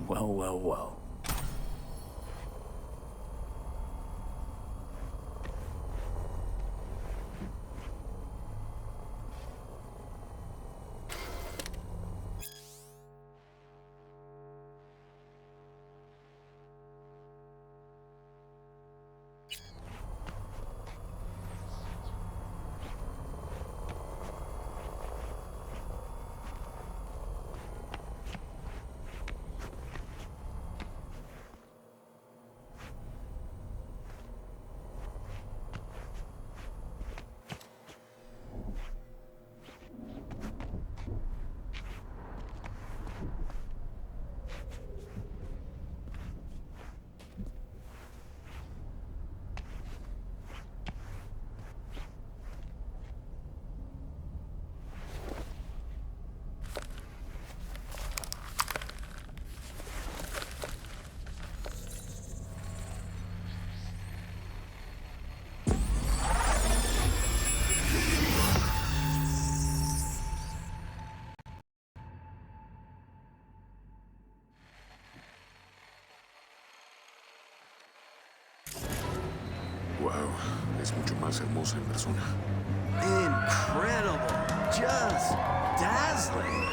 Well, well, well. Wow, es mucho más hermosa en persona. Incredible! Just dazzling!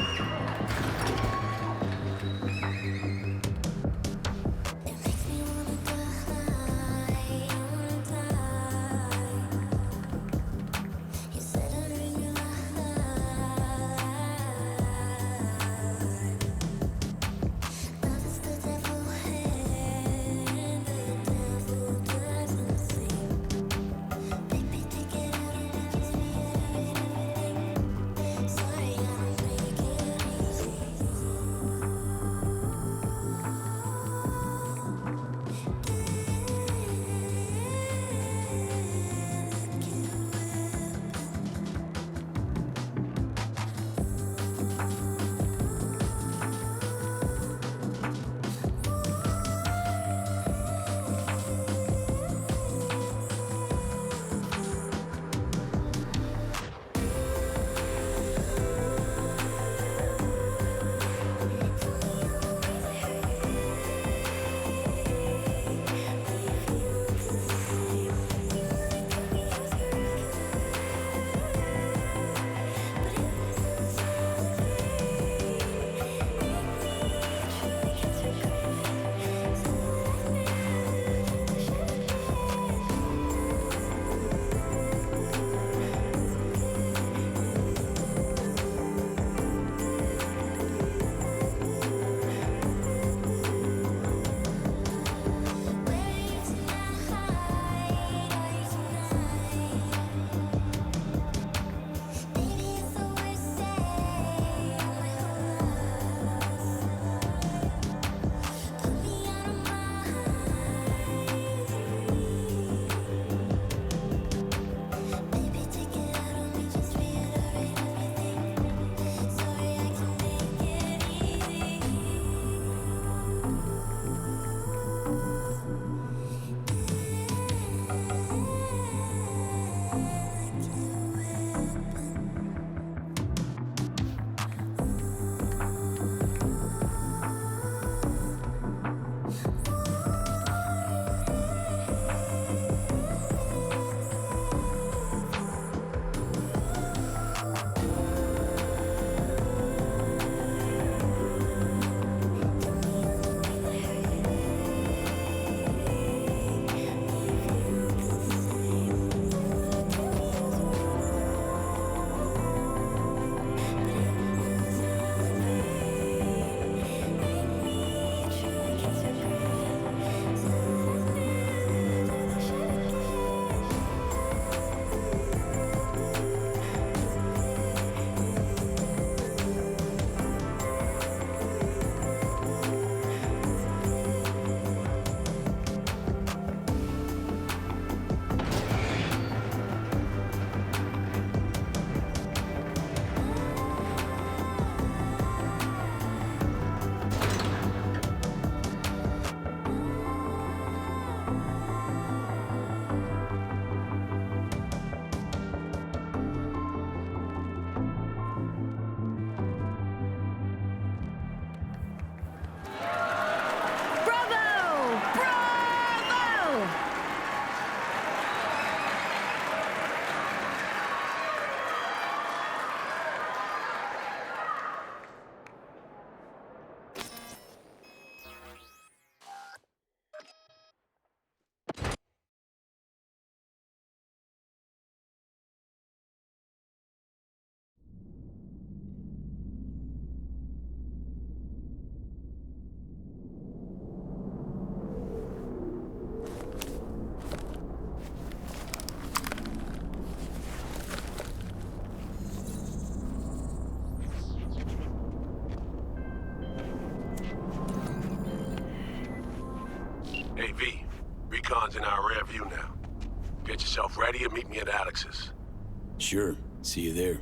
Sorry, I don't make it Hey, V. Recon's in our rear view now. Get yourself ready and meet me at Alex's. Sure. See you there.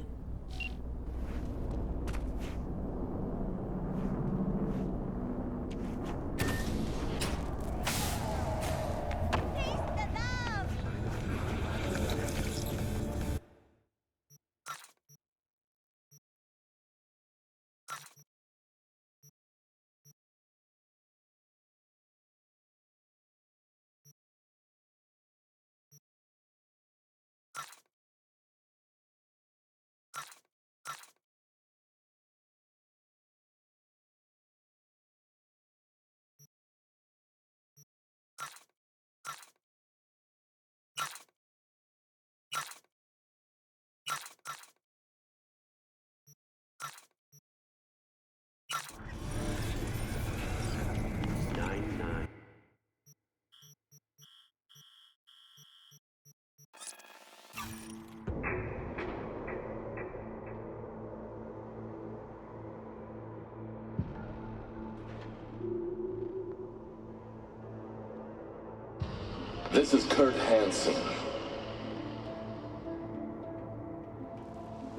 This is Kurt Hansen.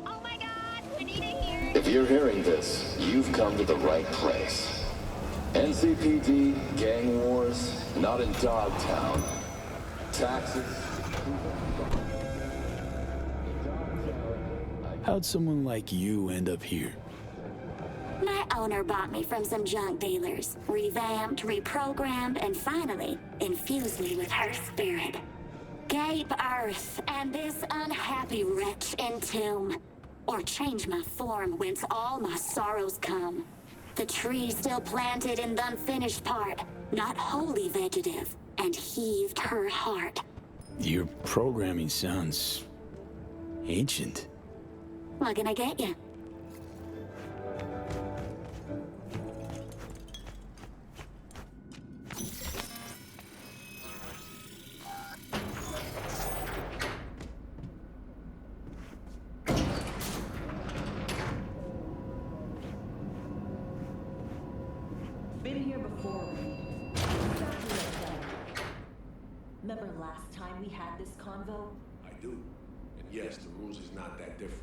Oh my God, we need to hear. If you're hearing this, you've come to the right place. NCPD, gang wars, not in Dogtown. Taxes. How'd someone like you end up here? My owner bought me from some junk dealers, revamped, reprogrammed, and finally infused me with her spirit. Gape Earth and this unhappy wretch entomb, or change my form whence all my sorrows come. The tree still planted in the unfinished part, not wholly vegetative, and heaved her heart. Your programming sounds ancient. What can I get you? Been here before. Remember last time we had this convo? I do. And yes, the rules is not that different.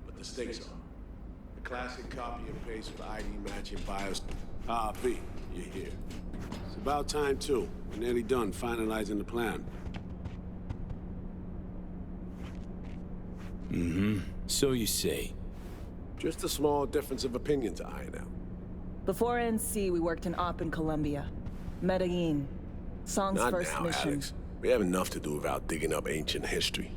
But the stakes are. The classic copy and paste for ID matching BIOS. Ah, V, you're here. It's about time, too. We're nearly done finalizing the plan. So you say. Just a small difference of opinion to iron out. Before NC, we worked in Op in Colombia. Medellin. Song's Not first now, mission. Alex. We have enough to do without digging up ancient history.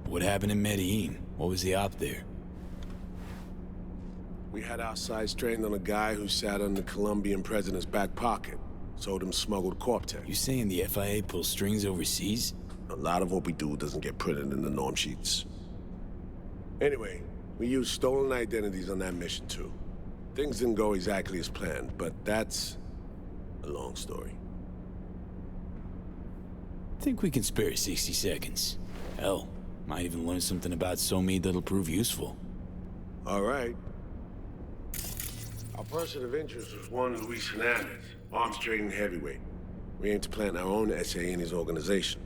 What happened in Medellin? What was the op there? We had our sights trained on a guy who sat on the Colombian president's back pocket. Sold him smuggled Corp-Tech. You saying the FIA pulls strings overseas? A lot of what we do doesn't get printed in the norm sheets. Anyway, we used stolen identities on that mission too. Things didn't go exactly as planned, but that's a long story. Think we can spare 60 seconds. Hell, might even learn something about SOMI that'll prove useful. All right. Our person of interest was one Luis Hernandez, arms trading heavyweight. We aim to plant our own SA in his organization.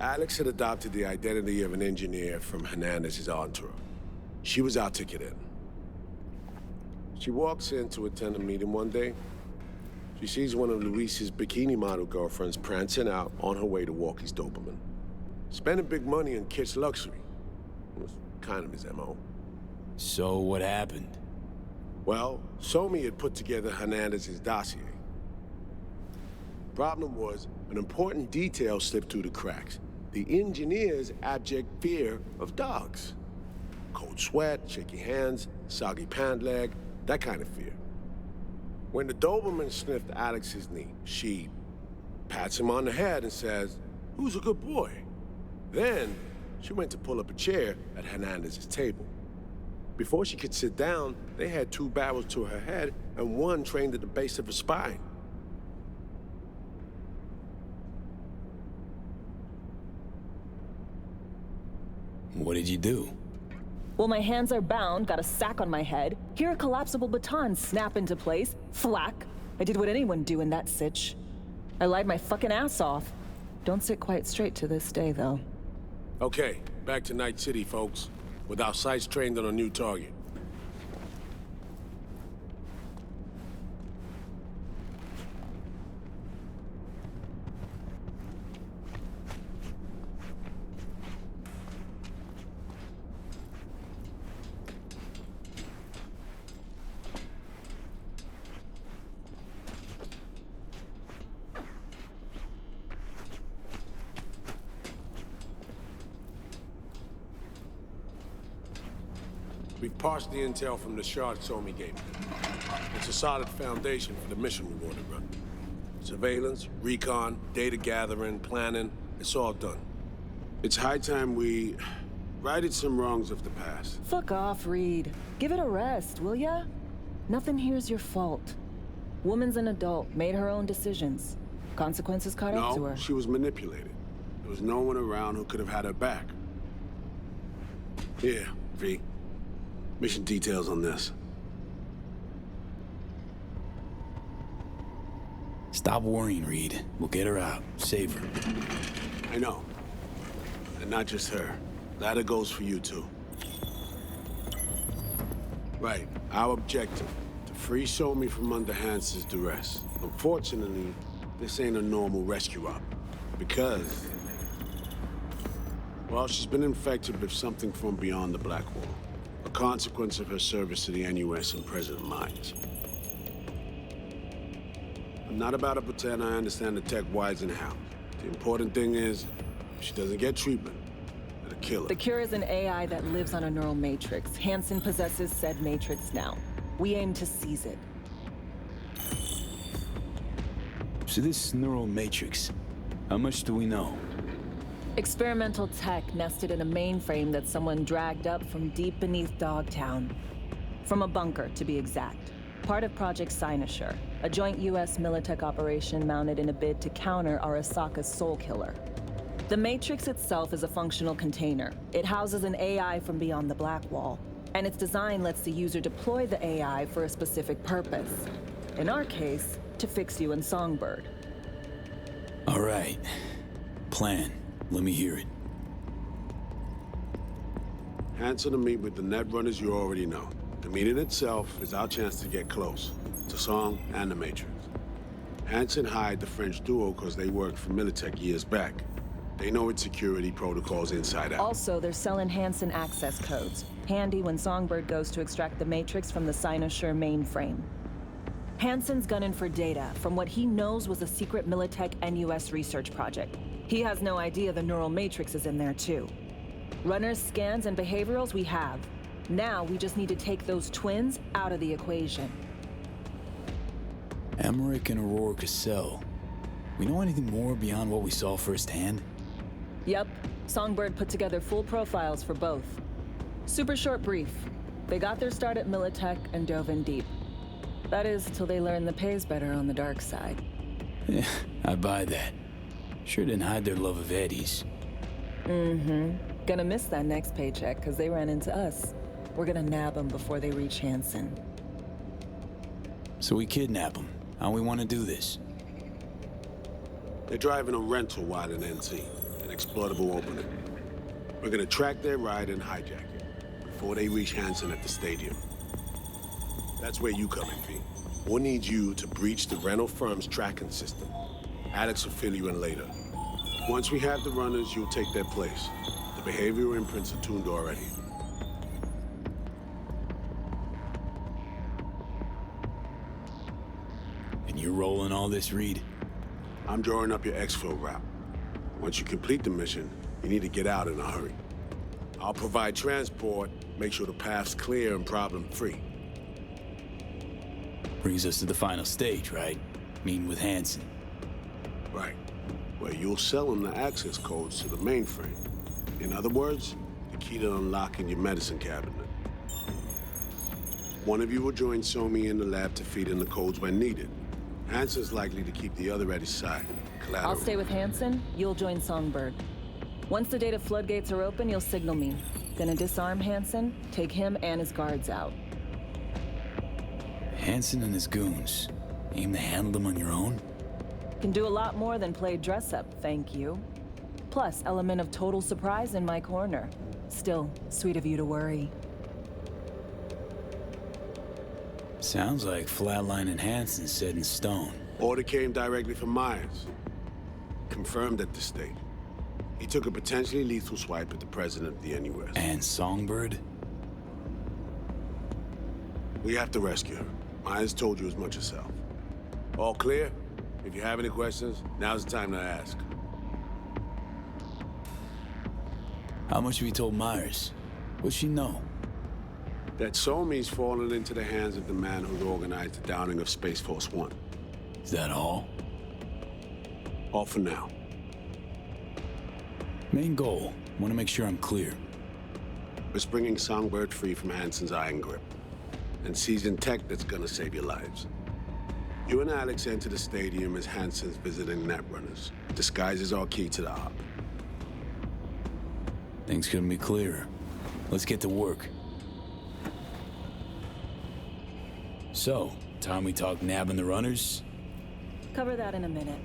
Alex had adopted the identity of an engineer from Hernandez's entourage. She was our ticket in. She walks in to attend a meeting one day. She sees one of Luis's bikini model girlfriends prancing out on her way to walk his Doberman. Spending big money on kitsch luxury. It was kind of his MO. So what happened? Well, Somi had put together Hernandez's dossier. Problem was, an important detail slipped through the cracks. The engineer's abject fear of dogs. Cold sweat, shaky hands, soggy pant leg, that kind of fear. When the Doberman sniffed Alex's knee, she pats him on the head and says, "Who's a good boy?" Then, she went to pull up a chair at Hernandez's table. Before she could sit down, they had two barrels to her head and one trained at the base of her spine. What did you do? Well, my hands are bound, got a sack on my head. Here a collapsible baton snap into place. Thwack. I did what anyone do in that sitch. I lied my fucking ass off. Don't sit quite straight to this day, though. Okay, back to Night City, folks. With our sights trained on a new target. We've parsed the intel from the shard Somi gave me. It's a solid foundation for the mission we want to run. Surveillance, recon, data gathering, planning, it's all done. It's high time we righted some wrongs of the past. Fuck off, Reed. Give it a rest, will ya? Nothing here's your fault. Woman's an adult, made her own decisions. Consequences caught up to her. No, she was manipulated. There was no one around who could have had her back. Here, V. Mission details on this. Stop worrying, Reed. We'll get her out. Save her. I know. And not just her. Ladder goes for you, too. Right. Our objective. To free Somi from under Hansen's duress. Unfortunately, this ain't a normal rescue op. Because... well, she's been infected with something from beyond the Black Wall. A consequence of her service to the NUS and President Mines. I'm not about to pretend I understand the tech whys and hows. The important thing is, if she doesn't get treatment, it'll kill her. The cure is an AI that lives on a neural matrix. Hansen possesses said matrix now. We aim to seize it. So this neural matrix, how much do we know? Experimental tech nested in a mainframe that someone dragged up from deep beneath Dogtown. From a bunker, to be exact. Part of Project Cynosure, a joint US Militech operation mounted in a bid to counter Arasaka's Soul Killer. The Matrix itself is a functional container. It houses an AI from beyond the Black Wall, and its design lets the user deploy the AI for a specific purpose. In our case, to fix you and Songbird. All right. Plan. Let me hear it. Hansen to meet with the net runners you already know. The meeting itself is our chance to get close to Song and the Matrix. Hansen hired the French duo because they worked for Militech years back. They know its security protocols inside out. Also, they're selling Hansen access codes. Handy when Songbird goes to extract the Matrix from the Cynosure mainframe. Hansen's gunning for data from what he knows was a secret Militech NUS research project. He has no idea the neural matrix is in there too. Runners, scans, and behaviorals we have. Now we just need to take those twins out of the equation. Emmerich and Aurora Cassell. We know anything more beyond what we saw firsthand? Yep. Songbird put together full profiles for both. Super short brief. They got their start at Militech and dove in deep. That is, till they learned the pay's better on the dark side. Yeah, I buy that. Sure didn't hide their love of Eddie's. Gonna miss that next paycheck, because they ran into us. We're gonna nab them before they reach Hansen. So we kidnap them. How we want to do this? They're driving a rental while in NC, an exploitable opening. We're gonna track their ride and hijack it before they reach Hansen at the stadium. That's where you come in, V. We'll need you to breach the rental firm's tracking system. Alex will fill you in later. Once we have the runners, you'll take their place. The behavioral imprints are tuned already. And you're rolling all this, Reed? I'm drawing up your exfil route. Once you complete the mission, you need to get out in a hurry. I'll provide transport, make sure the path's clear and problem-free. Brings us to the final stage, right? Meeting with Hansen. Right. Where you'll sell him the access codes to the mainframe. In other words, the key to unlocking your medicine cabinet. One of you will join Somi in the lab to feed in the codes when needed. Hansen's likely to keep the other at his side. Collateral. I'll stay with Hansen, you'll join Songbird. Once the data floodgates are open, you'll signal me. Gonna disarm Hansen, take him and his guards out. Hansen and his goons. Aim to handle them on your own? Can do a lot more than play dress-up, thank you. Plus, element of total surprise in my corner. Still, sweet of you to worry. Sounds like Flatline and Hansen set in stone. Order came directly from Myers. Confirmed at the state. He took a potentially lethal swipe at the president of the NUS. And Songbird? We have to rescue her. Myers told you as much yourself. All clear? If you have any questions, now's the time to ask. How much have you told Myers? What's she know? That Somi's fallen into the hands of the man who organized the downing of Space Force One. Is that all? All for now. Main goal. Want to make sure I'm clear. We're bringing Songbird free from Hansen's iron grip. And seizing tech that's gonna save your lives. You and Alex enter the stadium as Hansen's visiting netrunners. Disguise is our key to the op. Things couldn't be clearer. Let's get to work. So, time we talk nabbing the runners? Cover that in a minute.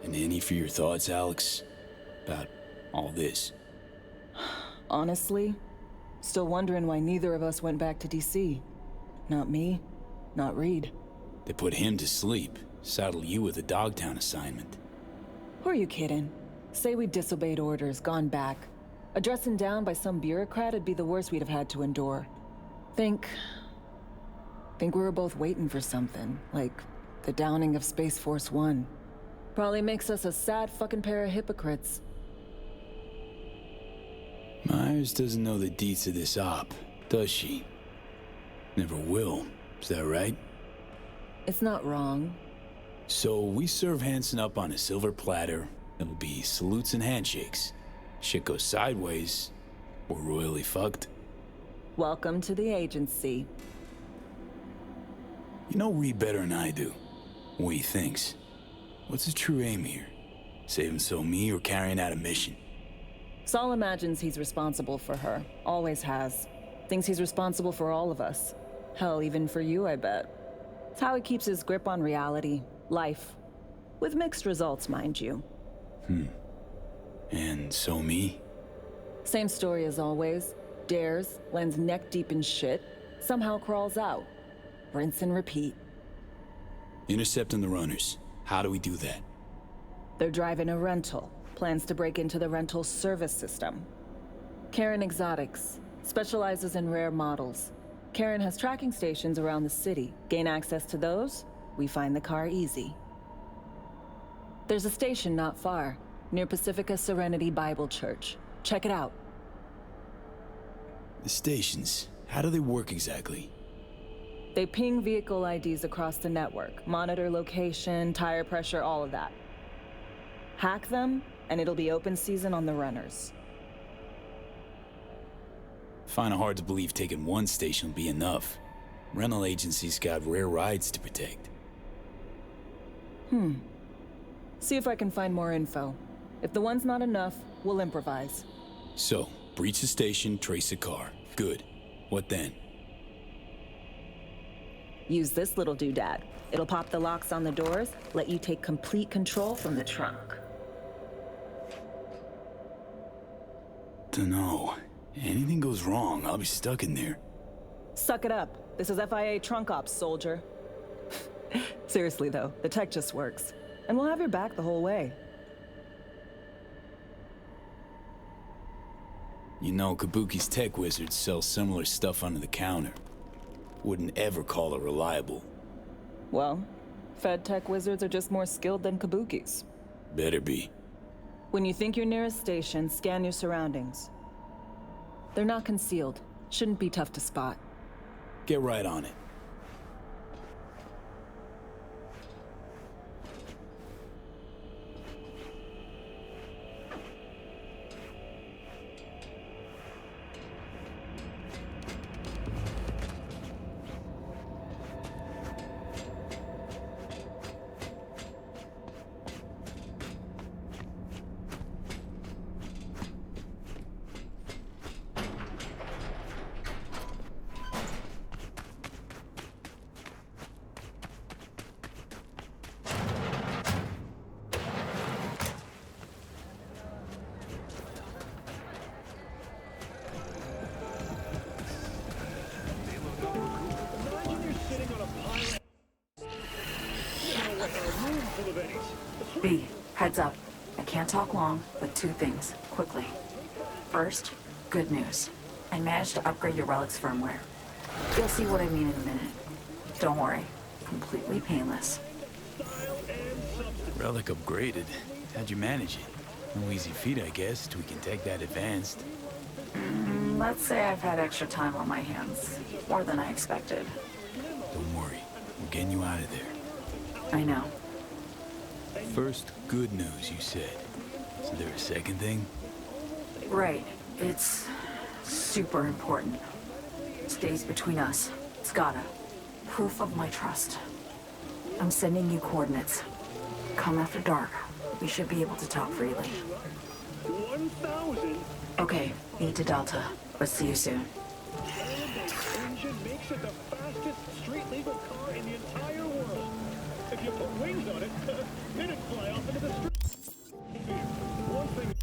And any for your thoughts, Alex? About all this? Honestly, still wondering why neither of us went back to DC. Not me, not Reed. They put him to sleep, saddle you with a Dogtown assignment. Who are you kidding? Say we disobeyed orders, gone back. A dressing down by some bureaucrat would be the worst we'd have had to endure. Think we were both waiting for something, like the downing of Space Force One. Probably makes us a sad fucking pair of hypocrites. Myers doesn't know the deets of this op, does she? Never will, is that right? It's not wrong. So we serve Hansen up on a silver platter. It'll be salutes and handshakes. Shit goes sideways, we're royally fucked. Welcome to the agency. You know Reed better than I do. What he thinks. What's his true aim here? Saving me or carrying out a mission? Saul imagines he's responsible for her. Always has. Thinks he's responsible for all of us. Hell, even for you, I bet. It's how he keeps his grip on reality, life. With mixed results, mind you. And me? Same story as always. Dares, lands neck deep in shit, somehow crawls out. Rinse and repeat. Intercepting the runners. How do we do that? They're driving a rental. Plans to break into the rental service system. Karen Exotics. Specializes in rare models. Karen has tracking stations around the city. Gain access to those, we find the car easy. There's a station not far, near Pacifica Serenity Bible Church. Check it out. The stations, how do they work exactly? They ping vehicle IDs across the network, monitor location, tire pressure, all of that. Hack them, and it'll be open season on the runners. Find it hard to believe taking one station will be enough. Rental agencies got rare rides to protect. See if I can find more info. If the one's not enough, we'll improvise. So, breach the station, trace the car. Good. What then? Use this little doodad. It'll pop the locks on the doors, let you take complete control from the trunk. Dunno. Anything goes wrong, I'll be stuck in there. Suck it up. This is FIA trunk ops, soldier. Seriously though, the tech just works. And we'll have your back the whole way. You know, Kabuki's tech wizards sell similar stuff under the counter. Wouldn't ever call it reliable. Well, Fed tech wizards are just more skilled than Kabukis. Better be. When you think you're near a station, scan your surroundings. They're not concealed. Shouldn't be tough to spot. Get right on it. Heads up. I can't talk long, but two things, quickly. First, good news. I managed to upgrade your relic's firmware. You'll see what I mean in a minute. Don't worry. Completely painless. Relic upgraded. How'd you manage it? No easy feat, I guess, till we can take that advanced. Let's say I've had extra time on my hands. More than I expected. Don't worry. We're getting you out of there. I know. First, good news, you said. Is there a second thing? Right. It's super important. Stays between us. It's gotta. Proof of my trust. I'm sending you coordinates. Come after dark. We should be able to talk freely. 1,000? Okay, need to Delta. But see you soon. Engine makes it the fastest street-legal car in the entire world. If you put wings on it, it'd fly off into the street. One thing.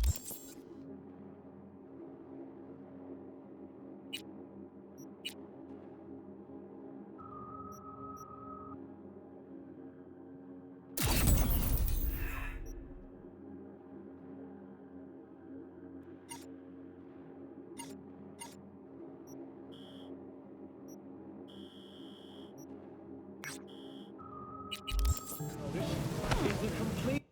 This is a complete.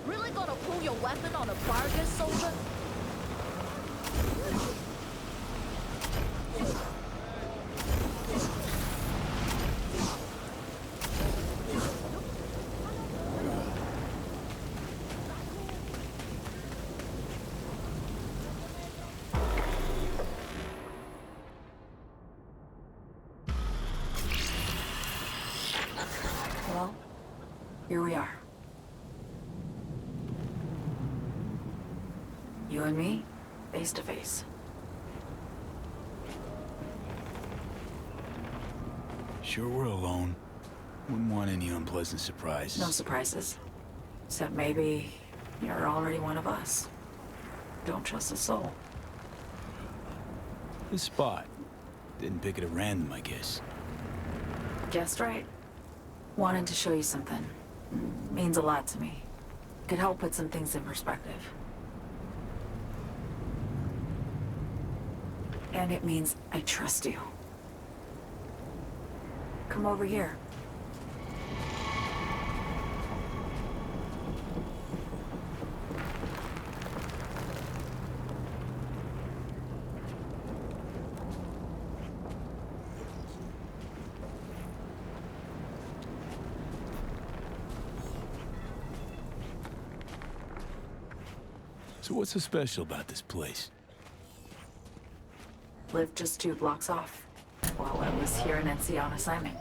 Really gonna pull your weapon on a bargain, soldier? Well, here we are. You and me, face to face. Sure we're alone. Wouldn't want any unpleasant surprises. No surprises. Except maybe you're already one of us. Don't trust a soul. This spot. Didn't pick it at random, I guess. Guessed right. Wanted to show you something. Means a lot to me. Could help put some things in perspective. And it means I trust you. Come over here. So what's so special about this place? Lived just 2 blocks off, while I was here in NC on assignment.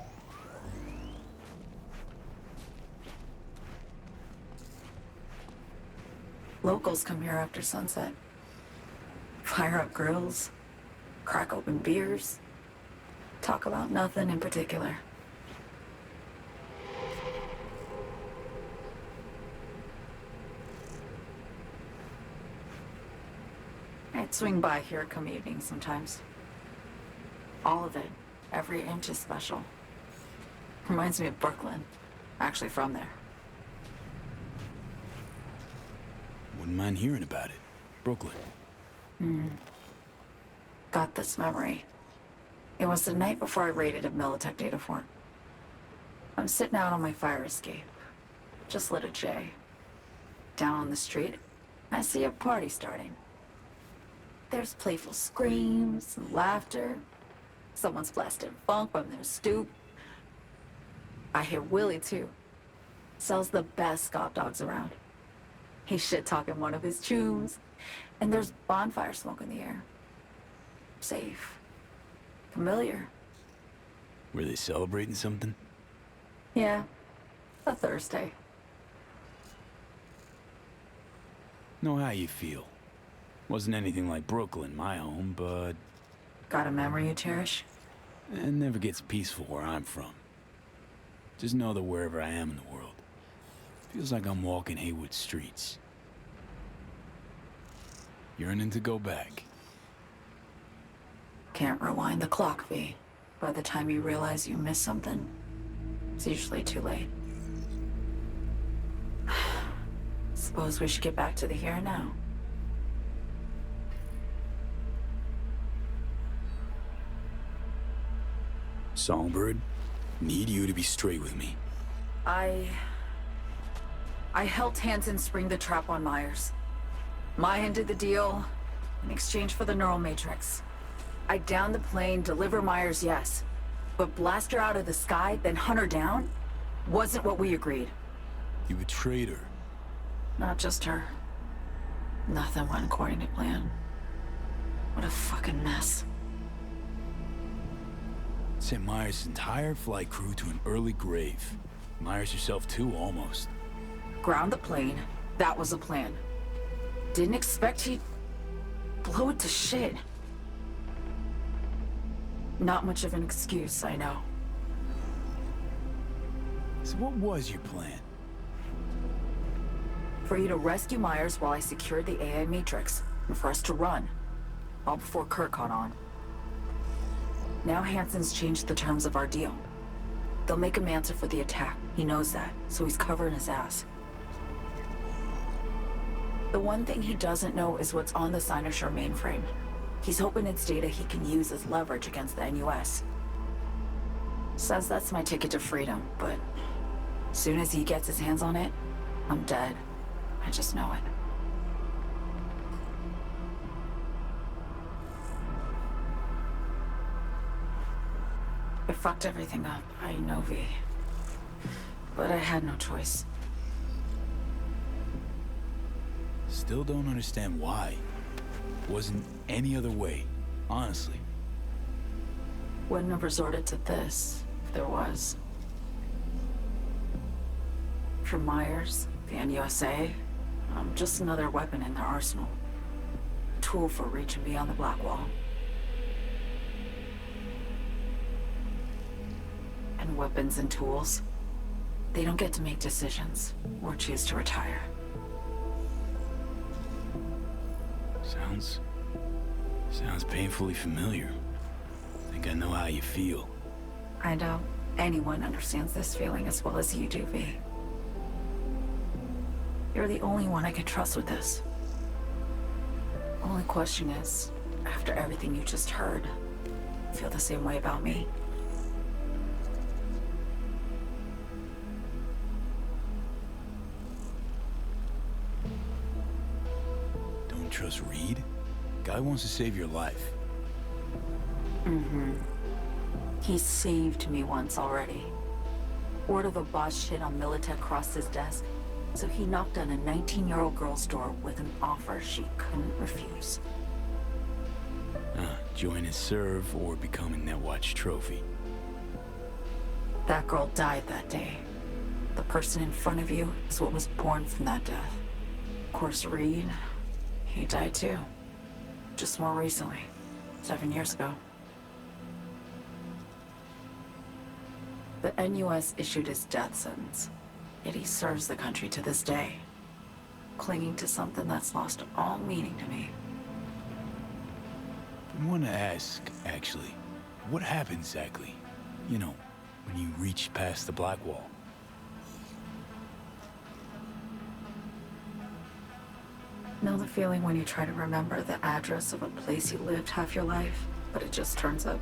Locals come here after sunset. Fire up grills, crack open beers, talk about nothing in particular. I'd swing by here come evening sometimes. All of it, every inch is special. Reminds me of Brooklyn. Actually from there. Wouldn't mind hearing about it. Brooklyn. Got this memory. It was the night before I raided a Militech data fort. I'm sitting out on my fire escape. Just lit a J. Down on the street, I see a party starting. There's playful screams and laughter. Someone's blasting funk from their stoop. I hear Willie, too. Sells the best Scott dogs around. He's shit-talking one of his tunes, and there's bonfire smoke in the air. Safe. Familiar. Were they celebrating something? Yeah. A Thursday. Know how you feel. Wasn't anything like Brooklyn, my home, but Got a memory you cherish? it never gets peaceful where I'm from. Just know that wherever I am in the world, feels like I'm walking Haywood streets. Yearning to go back. Can't rewind the clock, V. By the time you realize you missed something, it's usually too late. Suppose we should get back to the here and now. Songbird, need you to be straight with me. I helped Hansen spring the trap on Myers. Maya did the deal in exchange for the neural matrix. I downed the plane, deliver Myers, yes. But blast her out of the sky, then hunt her down? Wasn't what we agreed. You betrayed her. Not just her. Nothing went according to plan. What a fucking mess. Sent Myers' entire flight crew to an early grave. Myers herself too, almost. Ground the plane. That was the plan. Didn't expect he'd blow it to shit. Not much of an excuse, I know. So what was your plan? For you to rescue Myers while I secured the AI Matrix, and for us to run. All before Kurt caught on. Now Hansen's changed the terms of our deal. They'll make him answer for the attack. He knows that, so he's covering his ass. The one thing he doesn't know is what's on the Cynosure mainframe. He's hoping it's data he can use as leverage against the NUS. Says that's my ticket to freedom, but as soon as he gets his hands on it, I'm dead. I just know it. I fucked everything up, I know, V. But I had no choice. Still don't understand why. Wasn't any other way, honestly. Wouldn't have resorted to this, if there was. For Myers, the NUSA, I'm just another weapon in their arsenal. A tool for reaching beyond the Black Wall. And weapons and tools, they don't get to make decisions, or choose to retire. Sounds painfully familiar. Think I know how you feel. I doubt anyone understands this feeling as well as you do, V. You're the only one I can trust with this. Only question is, after everything you just heard, feel the same way about me? Don't trust Reed? Guy wants to save your life. Mm-hmm. He saved me once already. Word of a boss shit on Militech crossed his desk, so he knocked on a 19-year-old girl's door with an offer she couldn't refuse. Join and serve or become a Netwatch trophy. That girl died that day. The person in front of you is what was born from that death. Of course, Reed, he died too. Just more recently. 7 years ago. The NUS issued his death sentence, yet he serves the country to this day, clinging to something that's lost all meaning to me. I want to ask, actually, what happened exactly? You know, when you reached past the Black Wall. Know the feeling when you try to remember the address of a place you lived half your life, but it just turns up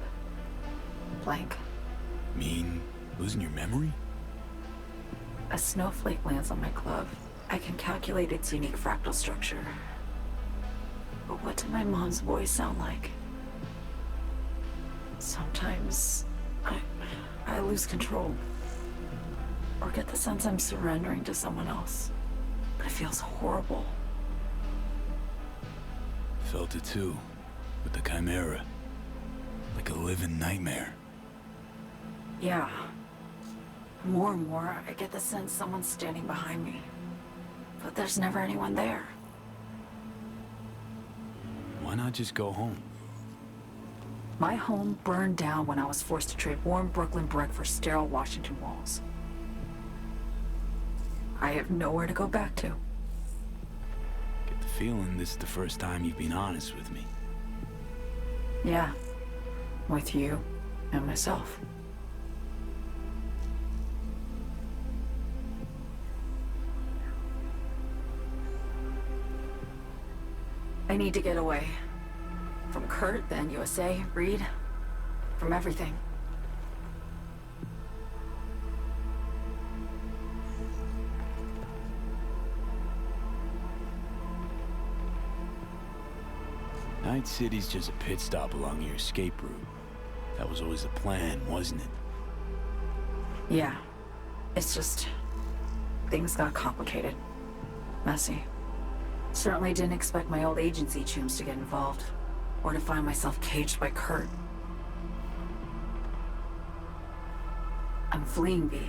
blank? Mean losing your memory? A snowflake lands on my glove. I can calculate its unique fractal structure. But what did my mom's voice sound like? Sometimes I lose control. Or get the sense I'm surrendering to someone else. But it feels horrible. Felt it too, with the Chimera. Like a living nightmare. Yeah. More and more, I get the sense someone's standing behind me. But there's never anyone there. Why not just go home? My home burned down when I was forced to trade warm Brooklyn brick for sterile Washington walls. I have nowhere to go back to. Get the feeling this is the first time you've been honest with me. Yeah. With you and myself. I need to get away. From Kurt, the NUSA, Reed, from everything. Night City's just a pit stop along your escape route. That was always the plan, wasn't it? Yeah. It's just... things got complicated. Messy. Certainly didn't expect my old agency chooms to get involved. Or to find myself caged by Kurt. I'm fleeing, V.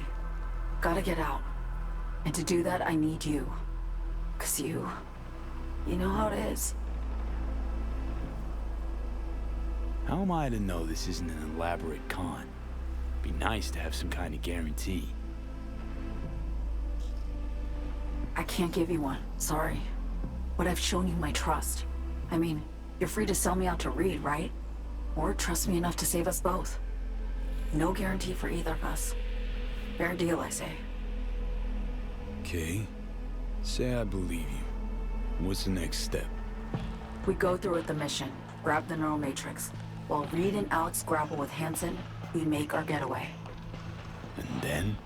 Gotta get out. And to do that, I need you. 'Cause you know how it is. How am I to know this isn't an elaborate con? Be nice to have some kind of guarantee. I can't give you one, sorry. But I've shown you my trust. I mean, you're free to sell me out to Reed, right? Or trust me enough to save us both. No guarantee for either of us. Fair deal, I say. Okay. Say I believe you. What's the next step? We go through with the mission, grab the neural matrix. While Reed and Alex grapple with Hansen, we make our getaway. And then?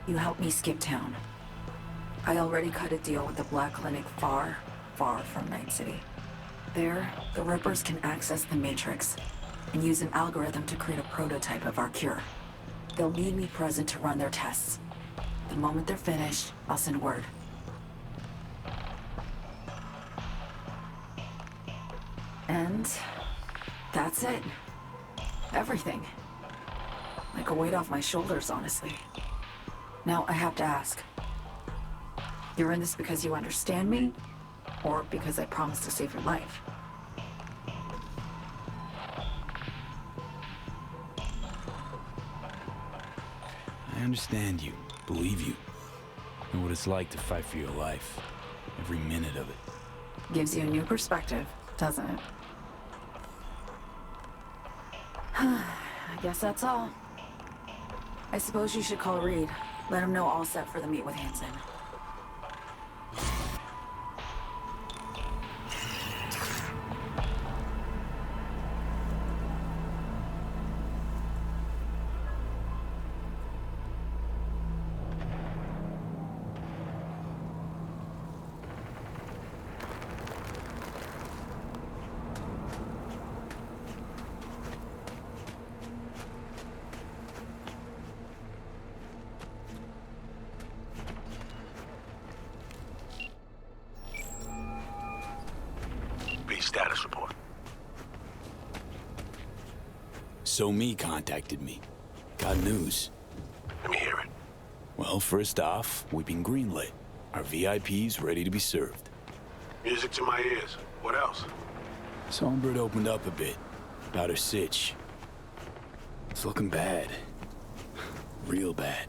You help me skip town. I already cut a deal with the Black Clinic far, far from Night City. There, the Rippers can access the Matrix and use an algorithm to create a prototype of our cure. They'll need me present to run their tests. The moment they're finished, I'll send word. And that's it. Everything. Like a weight off my shoulders, honestly. Now I have to ask. You're in this because you understand me? Or because I promised to save your life? I understand you, believe you. Know what it's like to fight for your life. Every minute of it. Gives you a new perspective, doesn't it? I guess that's all. I suppose you should call Reed. Let him know all set for the meet with Hansen. Status report. So Me contacted me. Got news. Let me hear it. Well, first off, we've been greenlit. Our VIP's ready to be served. Music to my ears. What else? Songbird opened up a bit. About her sitch. It's looking bad. Real bad.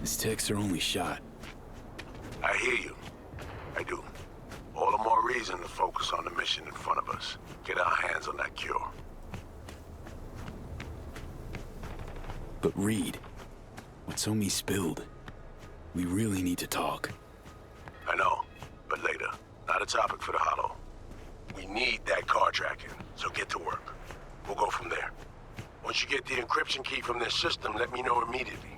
His tech's her only shot. I hear you. I do. All the more reason to focus on the mission in front of us. Get our hands on that cure. But Reed, what's on me spilled? We really need to talk. I know, but later. Not a topic for the Hollow. We need that car tracking, so get to work. We'll go from there. Once you get the encryption key from their system, let me know immediately.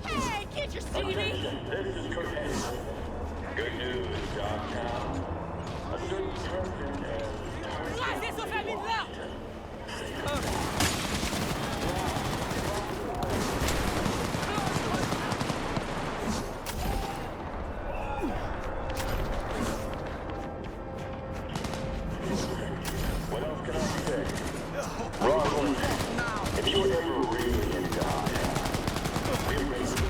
Hey, get your CD! This is Cortez. Good news, Dogtown. A certain What else can I say? Ronald, if you ever really die, we'll make it.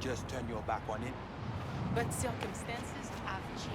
Just turn your back on it. But circumstances have changed.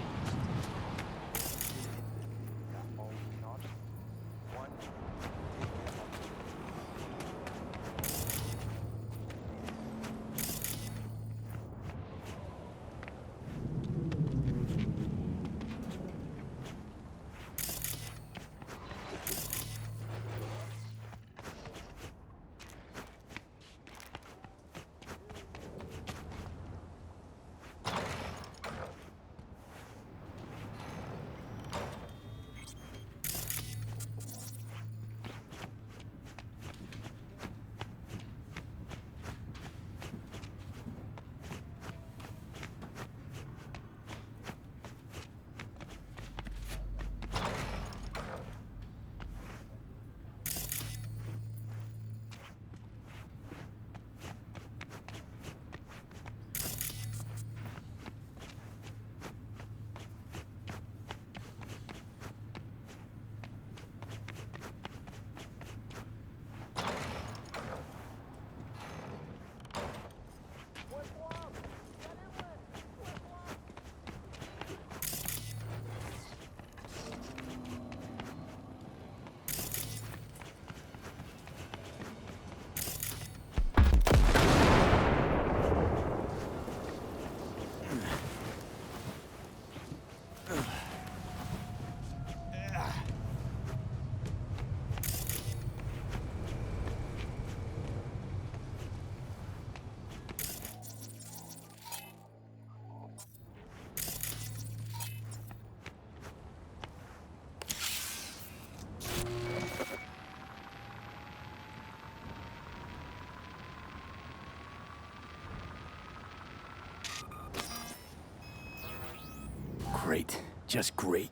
Great. Just great.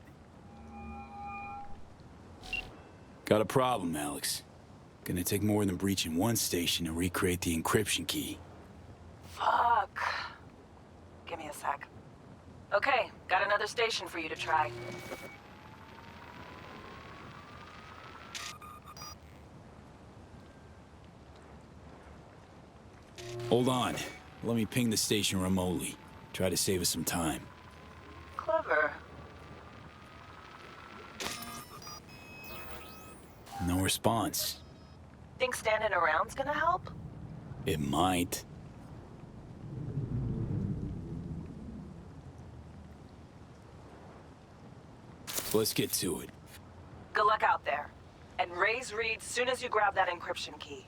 Got a problem, Alex. Gonna take more than breaching one station to recreate the encryption key. Fuck. Give me a sec. Okay, got another station for you to try. Hold on. Let me ping the station remotely. Try to save us some time. Clever. No response. Think standing around's gonna help? It might. Let's get to it. Good luck out there. And raise Reed soon as you grab that encryption key.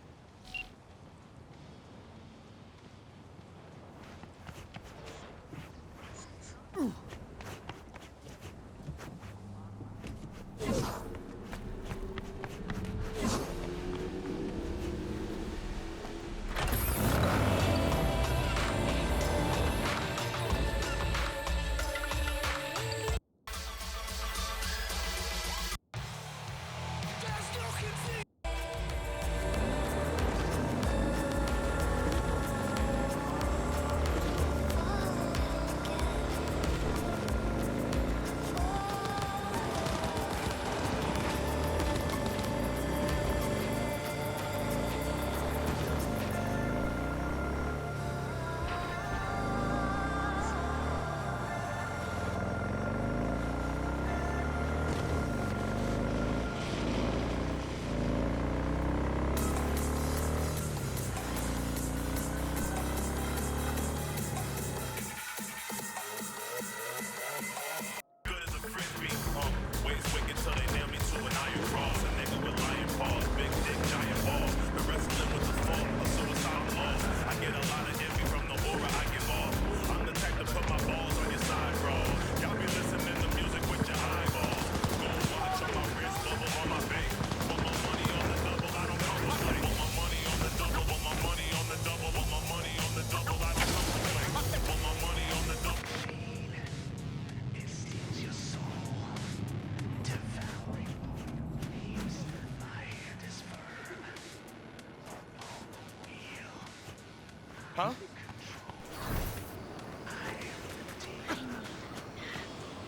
Huh?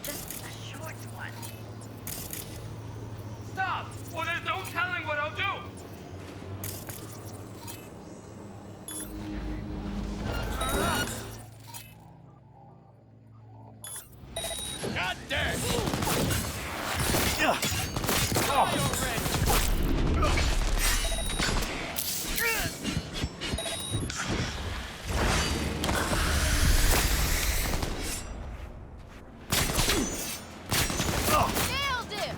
Just a short one. Stop! Or there's no telling what I'll do! God damn! Nailed it!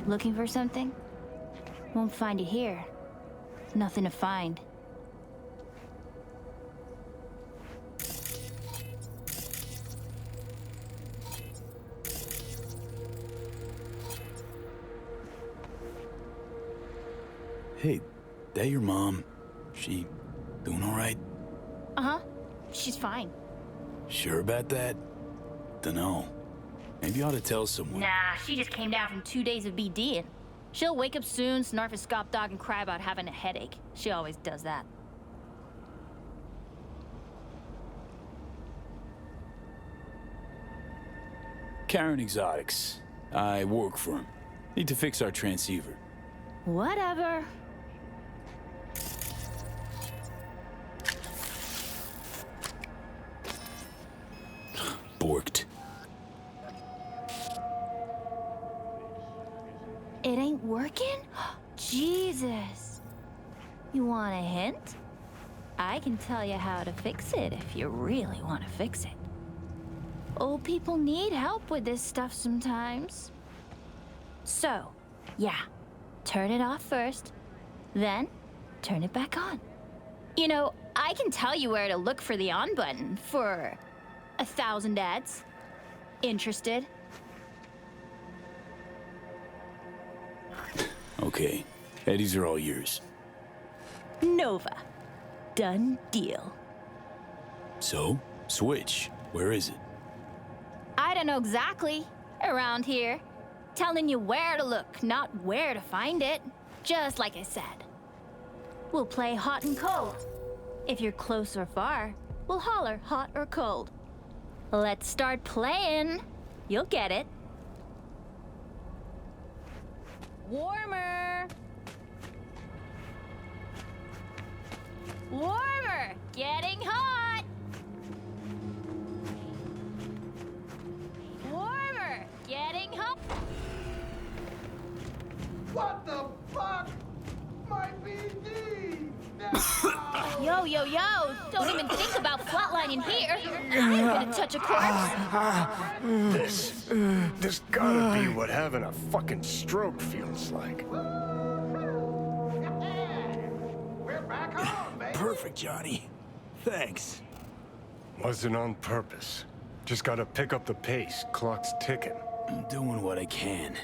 Looking for something? Won't find it here. Nothing to find. Hey, that your mom? She doing all right? Uh-huh. She's fine. Sure about that? Dunno. Maybe you ought to tell someone. Nah, she just came down from 2 days of BDing. She'll wake up soon, snarf a scop dog, and cry about having a headache. She always does that. Karen Exotics. I work for him. Need to fix our transceiver. Whatever. Borked. It ain't working? Jesus. You want a hint? I can tell you how to fix it if you really want to fix it. Old people need help with this stuff sometimes. So, yeah, turn it off first, then turn it back on. You know, I can tell you where to look for the on button for 1,000 ads. Interested? Okay. Eddies are all yours. Nova. Done deal. So, switch. Where is it? I don't know exactly. Around here. Telling you where to look, not where to find it. Just like I said. We'll play hot and cold. If you're close or far, we'll holler hot or cold. Let's start playing. You'll get it. Warmer. Warmer. Getting hot. Warmer. Getting hot. What the fuck? My BD! Yo, yo, yo! Don't even think about flatlining here. I'm gonna touch a corpse. This gotta be what having a fucking stroke feels like. We're back on, baby! Perfect, Johnny. Thanks. Wasn't on purpose. Just gotta pick up the pace. Clock's ticking. I'm doing what I can.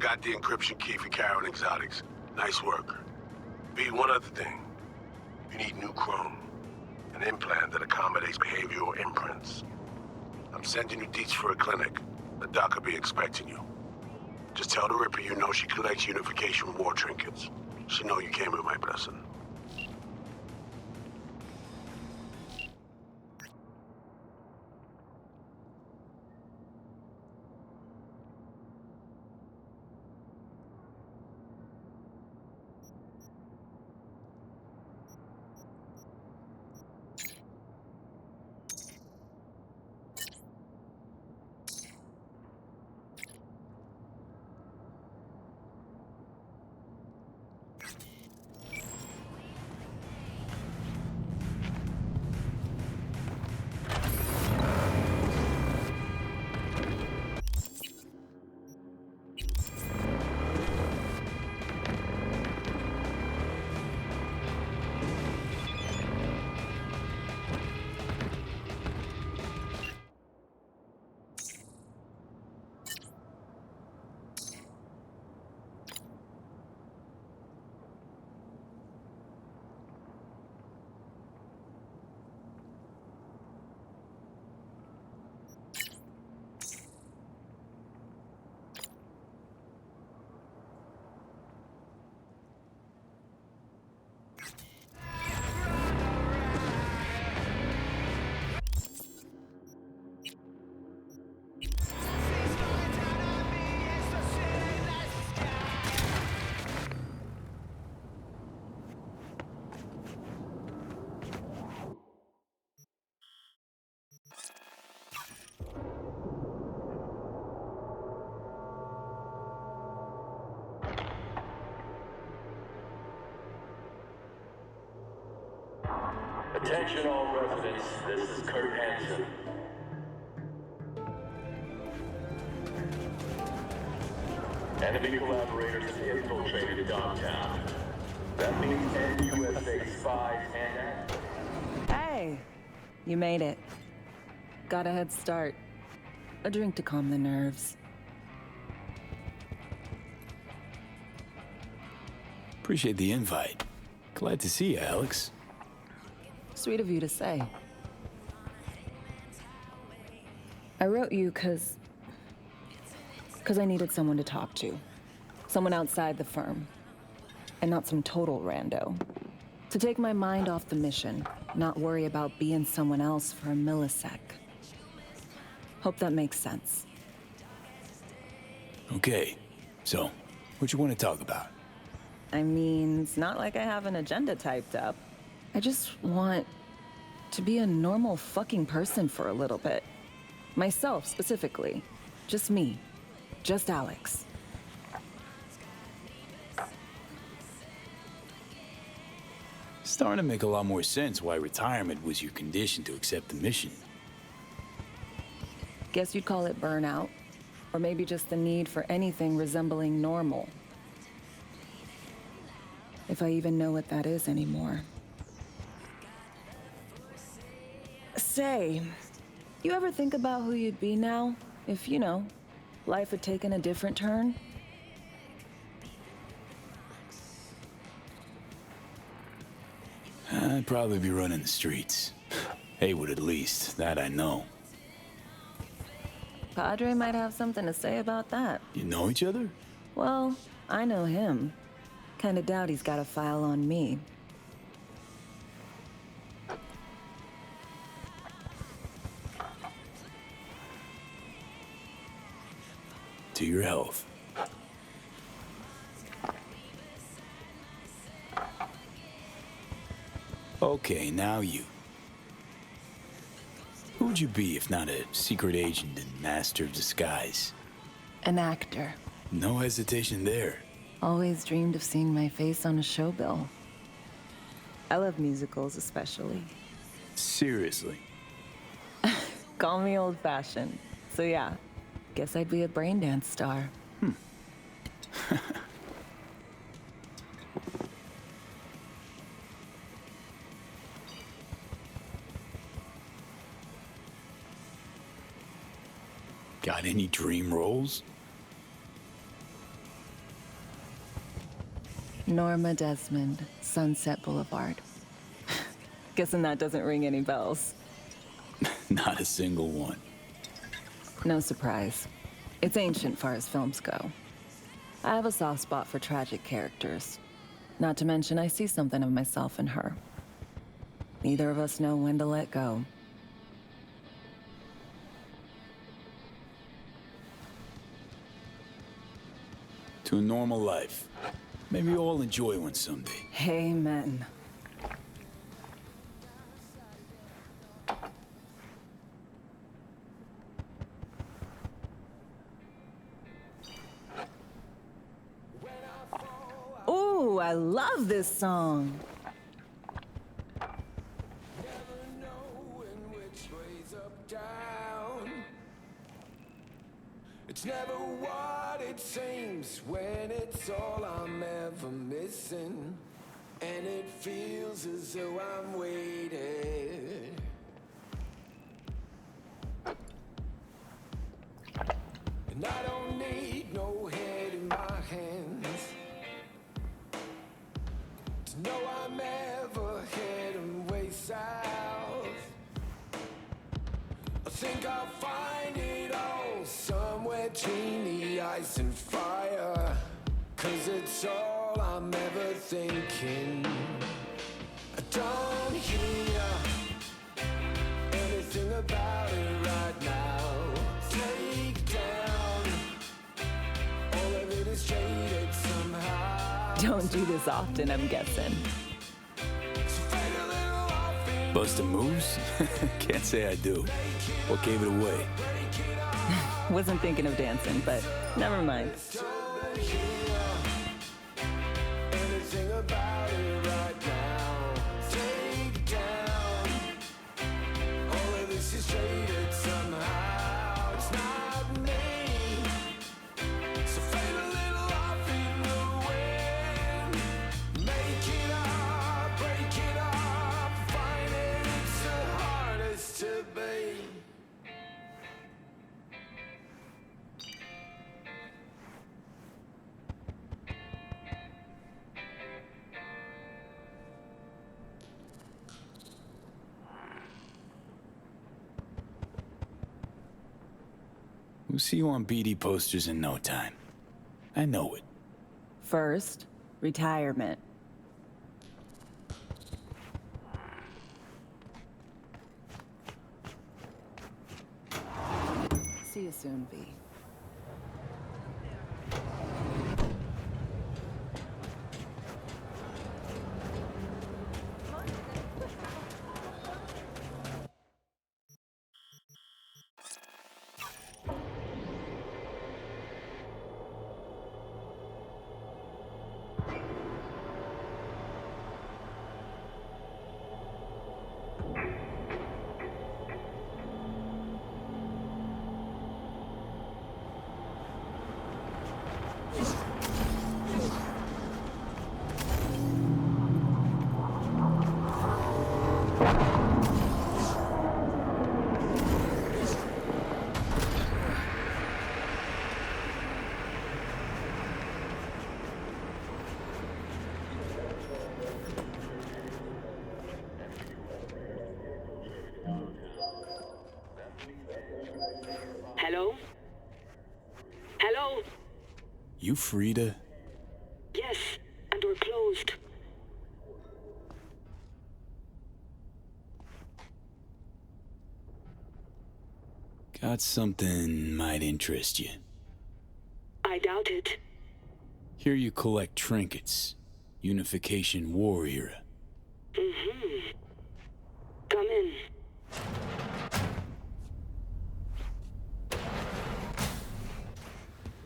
got the encryption key for Karen Exotics. Nice work. B, one other thing. You need new chrome. An implant that accommodates behavioral imprints. I'm sending you deets for a clinic. The doc will be expecting you. Just tell the Ripper you know she collects unification war trinkets. She know you came with my blessing. Attention all residents, this is Kurt Hansen. Enemy collaborators have infiltrated Dogtown. That means NUSA spies and... Hey, you made it. Got a head start. A drink to calm the nerves. Appreciate the invite. Glad to see you, Alex. Sweet of you to say. I wrote you because I needed someone to talk to. Someone outside the firm. And not some total rando. To take my mind off the mission, not worry about being someone else for a millisec. Hope that makes sense. Okay, so, what you want to talk about? I mean, it's not like I have an agenda typed up. I just want to be a normal fucking person for a little bit. Myself, specifically. Just me. Just Alex. Starting to make a lot more sense why retirement was your condition to accept the mission. Guess you'd call it burnout. Or maybe just the need for anything resembling normal. If I even know what that is anymore. Say, you ever think about who you'd be now? If, you know, life had taken a different turn? I'd probably be running the streets. Haywood at least, that I know. Padre might have something to say about that. You know each other? Well, I know him. Kinda doubt he's got a file on me. To your health. Okay, now you. Who would you be if not a secret agent and master of disguise? An actor. No hesitation there. Always dreamed of seeing my face on a show bill. I love musicals especially. Seriously? Call me old-fashioned. So yeah, guess I'd be a brain dance star. Got any dream roles? Norma Desmond, Sunset Boulevard. Guessing that doesn't ring any bells. Not a single one. No surprise. It's ancient far as films go. I have a soft spot for tragic characters. Not to mention, I see something of myself in her. Neither of us know when to let go. To a normal life. Maybe we'll all enjoy one someday. Amen. Ooh, I love this song. It's never what it seems when it's all I'm ever missing. And it feels as though I'm waiting. And I don't need no head in my hands to know I'm ever heading way south. I think I'll find it all somewhere between the ice and fire. 'Cause it's all I'm ever thinking. I don't hear anything about it right now. Take down all of it is jaded somehow. Don't do this often, I'm guessing. Bustin' moves? Can't say I do. What gave it away? Wasn't thinking of dancing, but never mind. Anything about it right now. Take down all of this is traded somehow. It's not me. So fade a little off in the wind. Make it up, break it up. Find it, it's the hardest to be. We'll see you on BD posters in no time. I know it. First, retirement. See you soon, V. Hello? Hello? You Frida? Yes, and we're closed. Got something might interest you. I doubt it. Here you collect trinkets. Unification War era. Mm-hmm. Come in.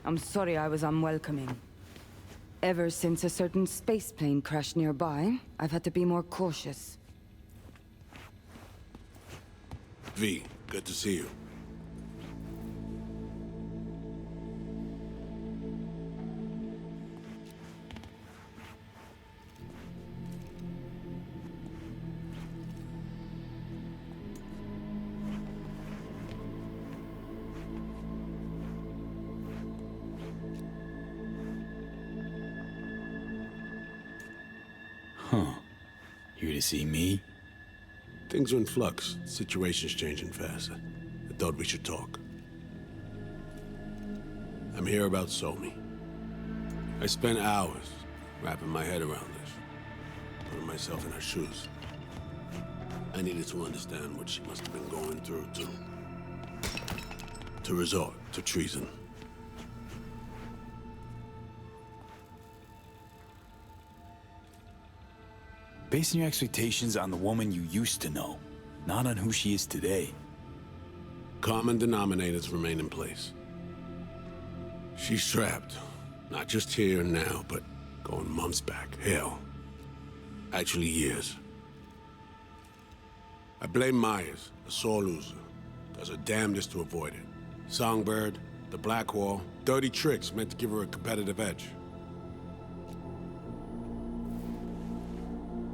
I'm sorry I was unwelcoming. Ever since a certain space plane crashed nearby, I've had to be more cautious. V, good to see you. Huh. Here to see me? Things are in flux. Situation's changing fast. I thought we should talk. I'm here about Somi. I spent hours wrapping my head around this, putting myself in her shoes. I needed to understand what she must have been going through to resort to treason. Basing your expectations on the woman you used to know, not on who she is today. Common denominators remain in place. She's trapped, not just here and now, but going months back. Hell, actually years. I blame Myers, a sore loser. Does her damnedest to avoid it. Songbird, the Black Wall, dirty tricks meant to give her a competitive edge.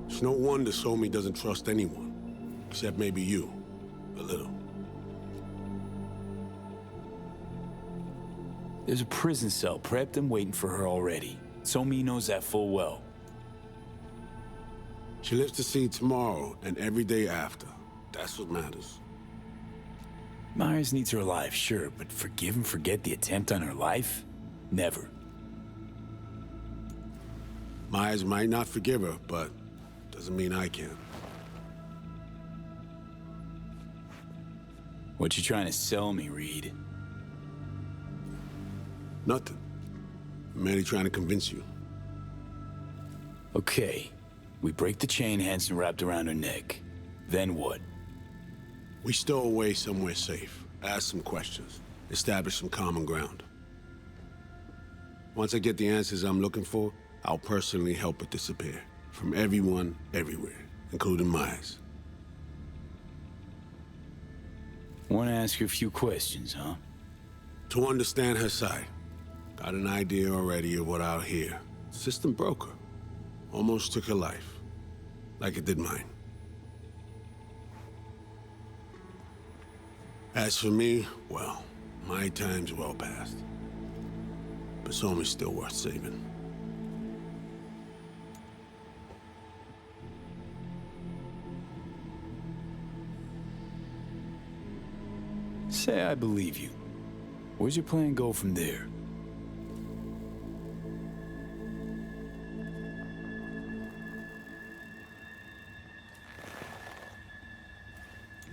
It's no wonder Somi doesn't trust anyone, except maybe you, a little. There's a prison cell prepped and waiting for her already. Somi knows that full well. She lives to see tomorrow and every day after. That's what matters. Myers needs her alive, sure, but forgive and forget the attempt on her life? Never. Myers might not forgive her, but doesn't mean I can. What you trying to sell me, Reed? Nothing. I'm merely trying to convince you. Okay. We break the chain Hansen wrapped around her neck. Then what? We stow away somewhere safe, ask some questions, establish some common ground. Once I get the answers I'm looking for, I'll personally help it disappear. From everyone, everywhere, including Myers. Want to ask her a few questions, huh? To understand her side. Got an idea already of what I'll hear. System broke her. Almost took her life. Like it did mine. As for me, well, my time's well past. But Somi's still worth saving. Say I believe you. Where's your plan go from there?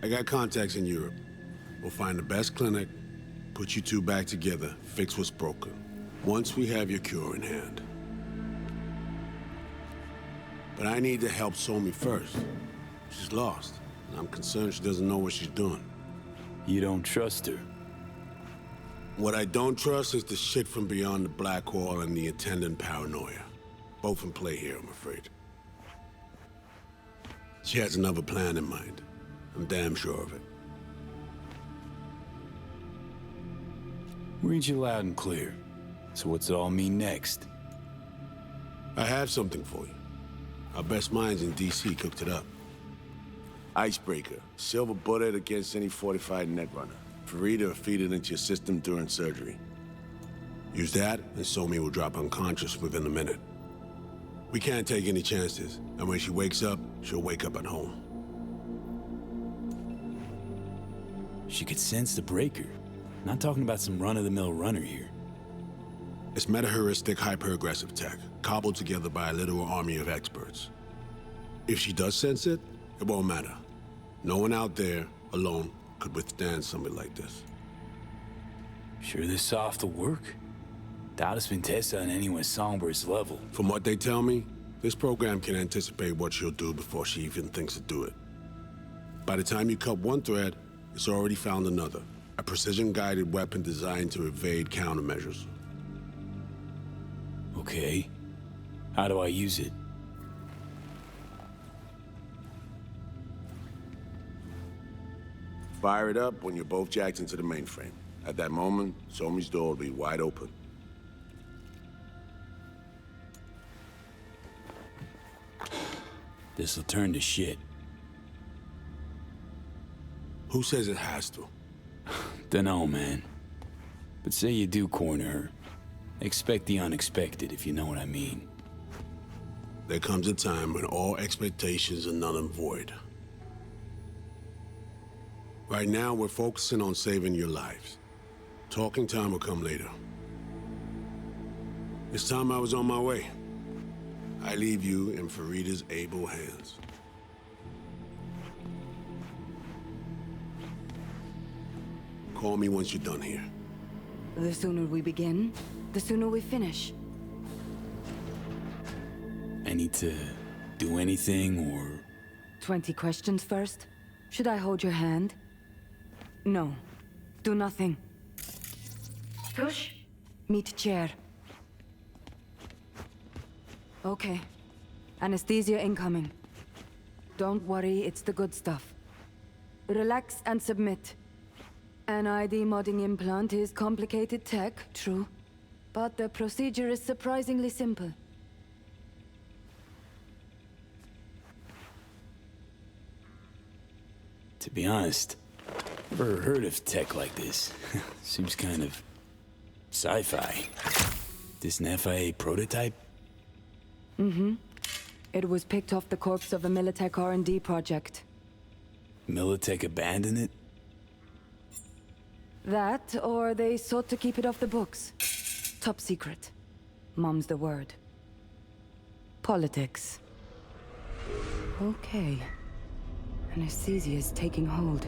I got contacts in Europe. We'll find the best clinic, put you two back together, fix what's broken. Once we have your cure in hand. But I need to help Somi first. She's lost, and I'm concerned she doesn't know what she's doing. You don't trust her? What I don't trust is the shit from beyond the Black Wall and the attendant paranoia. Both in play here, I'm afraid. She has another plan in mind. I'm damn sure of it. Read you loud and clear. So what's it all mean next? I have something for you. Our best minds in DC cooked it up. Icebreaker. Silver bullet against any fortified netrunner. Free to feed it into your system during surgery. Use that, and Somi will drop unconscious within a minute. We can't take any chances, and when she wakes up, she'll wake up at home. She could sense the breaker. Not talking about some run-of-the-mill runner here. It's meta-heuristic, hyper-aggressive tech, cobbled together by a literal army of experts. If she does sense it, it won't matter. No one out there, alone, could withstand something like this. Sure this soft will work? Doubt it's been tested on anyone Songbird's level. From what they tell me, this program can anticipate what she'll do before she even thinks to do it. By the time you cut one thread, it's already found another. A precision-guided weapon designed to evade countermeasures. Okay. How do I use it? Fire it up when you're both jacked into the mainframe. At that moment, Somi's door will be wide open. This'll turn to shit. Who says it has to? Dunno, man. But say you do corner her. Expect the unexpected, if you know what I mean. There comes a time when all expectations are null and void. Right now, we're focusing on saving your lives. Talking time will come later. It's time I was on my way. I leave you in Farida's able hands. Call me once you're done here. The sooner we begin, the sooner we finish. I need to do anything, or... 20 questions first? Should I hold your hand? No. Do nothing. Push. Meet chair. Okay. Anesthesia incoming. Don't worry, it's the good stuff. Relax and submit. An ID modding implant is complicated tech, true. But the procedure is surprisingly simple. To be honest, never heard of tech like this. Seems kind of sci-fi. This an FIA prototype? Mm-hmm. It was picked off the corpse of a Militech R&D project. Militech abandoned it? That, or they sought to keep it off the books. Top secret. Mom's the word. Politics. Okay. Anesthesia is taking hold.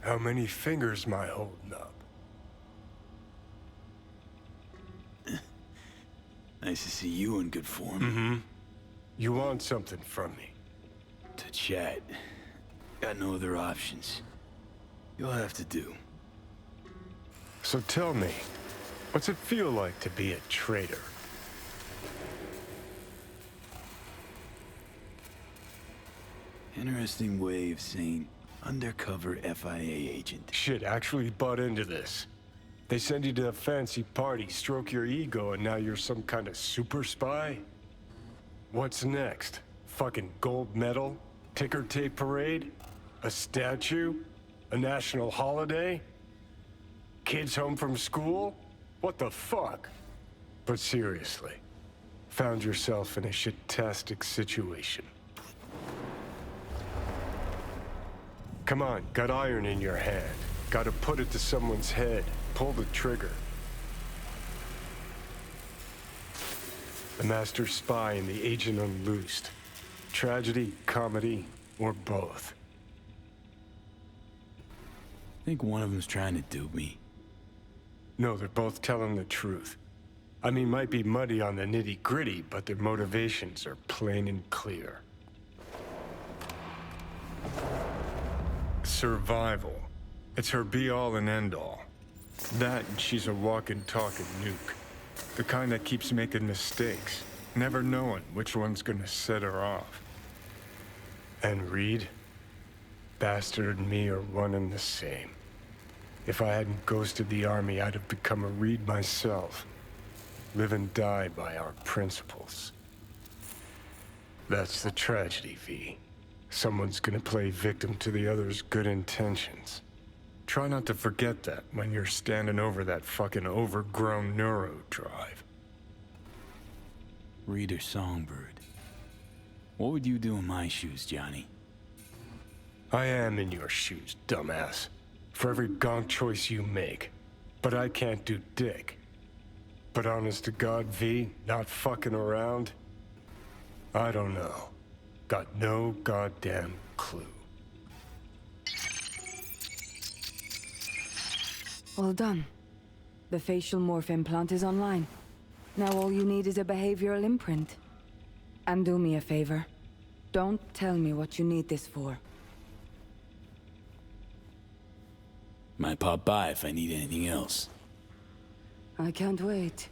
How many fingers am I holding up? Nice to see you in good form. Mm-hmm. You want something from me? To chat. Got no other options. You'll have to do. So tell me, what's it feel like to be a traitor? Interesting way of saying undercover FIA agent. Shit, actually butt into this. They send you to a fancy party, stroke your ego, and now you're some kind of super spy? What's next? Fucking gold medal? Ticker tape parade? A statue? A national holiday? Kids home from school? What the fuck? But seriously, found yourself in a shit-tastic situation. Come on, got iron in your hand. Gotta put it to someone's head. Pull the trigger. The master spy and the agent unloosed. Tragedy, comedy, or both. Think one of them's trying to dupe me. No, they're both telling the truth. I mean, might be muddy on the nitty-gritty, but their motivations are plain and clear. Survival. It's her be-all and end-all. That, and she's a walking, talking nuke. The kind that keeps making mistakes, never knowing which one's gonna set her off. And Reed? Bastard and me are one and the same. If I hadn't ghosted the army, I'd have become a Reed myself. Live and die by our principles. That's the tragedy, V. Someone's gonna play victim to the other's good intentions. Try not to forget that when you're standing over that fucking overgrown neuro drive. Reader Songbird. What would you do in my shoes, Johnny? I am in your shoes, dumbass. for every gonk choice you make. But I can't do dick. But honest to God, V, not fucking around? I don't know. Got no goddamn clue. All done. The facial morph implant is online. Now all you need is a behavioral imprint. And do me a favor. Don't tell me what you need this for. Might pop by if I need anything else. I can't wait.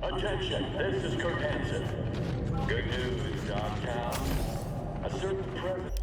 Attention, this is Kurt Hansen. Good news, Dogtown. A certain presence.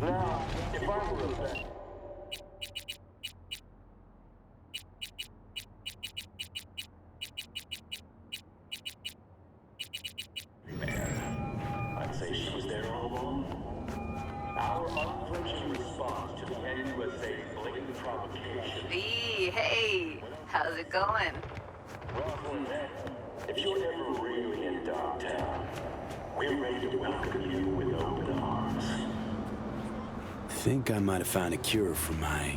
Now, if I were a vet, I'd say she was there all along. Our unflinching response to the NUSA's blatant provocation. Hey, how's it going? Well, if you're ever really in Dogtown, we're ready to welcome you with open arms. Think I might have found a cure for my